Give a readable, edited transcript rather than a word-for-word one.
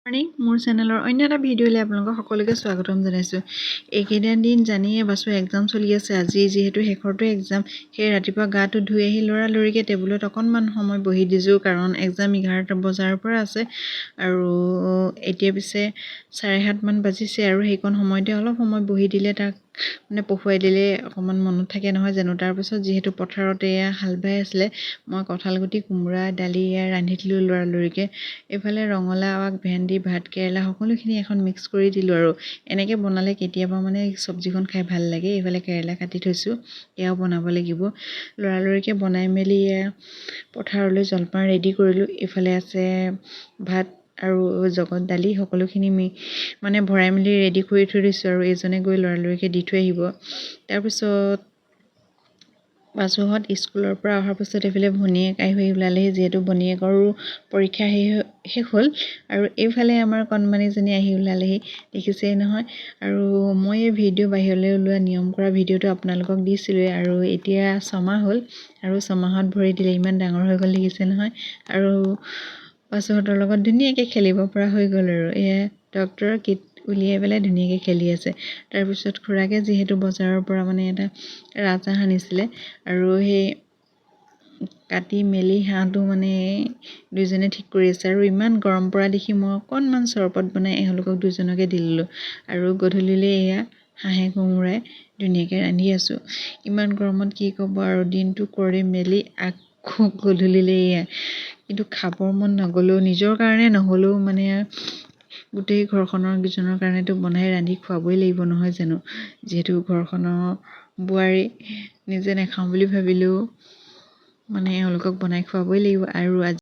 Morning মোৰ চেনেলৰ অন্য এটা ভিডিঅ'লৈ আপোনালোকক সকলোকে স্বাগতম জনাইছোঁ। এইকেইটা দিন জানিয়ে বাছৰ এক্সাম চলি আছে। আজি যিহেতু শেষৰটো এক্সাম, সেই ৰাতিপুৱা গাটো ধুই আহি লৰালৰিকৈ টেবুলত অকণমান সময় বহি দিছোঁ, কাৰণ এক্সাম 11টা বজাৰ পৰা আছে আৰু এতিয়া পিছে 7:30 মান বাজিছে আৰু সেইকণ সময়তে অলপ সময় বহি দিলে তাক পঢ়ুৱাই দিলে অকণমান মনত থাকে নহয় জানো। তাৰপিছত যিহেতু পথাৰতে হাল বাই আছিলে, মই কঁঠালগুটি, কোমোৰা, দালি ৰান্ধি দিলোঁ লৰালৰিকৈ। এইফালে ৰঙালাও আগ, ভেন্দি, ভাত কেৰেলা সকলোখিনি এখন মিক্স কৰি দিলোঁ আৰু এনেকৈ বনালে কেতিয়াবা চব্জিখন খাই ভাল লাগে। এইফালে কেৰেলা কাটি থৈছোঁ, এয়াও বনাব লাগিব। লৰালৰিকৈ বনাই মেলি পথাৰলৈ জলপান ৰেডি কৰিলোঁ। এইফালে আছে ভাত আৰু জগত দালি, সকলোখিনি ভৰাই মেলি ৰেডি কৰি থৈ দিছোঁ আৰু এইজনে গৈ লৰালৰিকৈ দি থৈ আহিব। তাৰপিছত বাছুহঁত স্কুলৰ পৰা অহাৰ পিছত এইফালে ভনীয়েক আহি ওলালেহি, যিহেতু ভনীয়েকৰো পৰীক্ষা শেষ হ'ল আৰু এইফালে আমাৰ কণমানিজনী আহি ওলালেহি, দেখিছেই নহয়। আৰু মই এই ভিডিঅ' বাহিৰলৈ ওলোৱা নিয়ম কৰা ভিডিঅ'টো আপোনালোকক দিছিলোঁৱেই আৰু এতিয়া 6 মাহ হ'ল আৰু 6 মাহত ভৰি দিলে, ইমান ডাঙৰ হৈ গ'ল, দেখিছে নহয়। আৰু বাছুহঁতৰ লগত ধুনীয়াকৈ খেলিব পৰা হৈ গ'ল আৰু এয়া ডক্টৰৰ কিট উলিয়াই পেলাই ধুনীয়াকৈ খেলি আছে। তাৰপিছত খুৰাকে যিহেতু বজাৰৰ পৰা এটা ৰাজহাঁহ আনিছিলে আৰু সেই কাটি মেলি হাঁহটো দুইজনে ঠিক কৰি আছে। আৰু ইমান গৰম পৰা দেখি মই অকণমান চৰবত বনাই এওঁলোকক দুজনকে দি দিলোঁ আৰু গধূলিলৈ এয়া হাঁহে কোমোৰাই ধুনীয়াকৈ ৰান্ধি আছোঁ। ইমান গৰমত কি ক'ব আৰু, দিনটো কৰি মেলি আকৌ গধূলিলৈ এয়া। কিন্তু খাবৰ মন নগ'লেও, নিজৰ কাৰণে নহ'লেও গোটেই ঘৰখনৰ কেইজনৰ কাৰণেতো বনাই ৰান্ধি খুৱাবই লাগিব নহয় জানো। যিহেতু ঘৰখনৰ বোৱাৰী, নিজে নাখাওঁ বুলি ভাবিলেও এওঁলোকক বনাই খুৱাবই লাগিব। আৰু আজি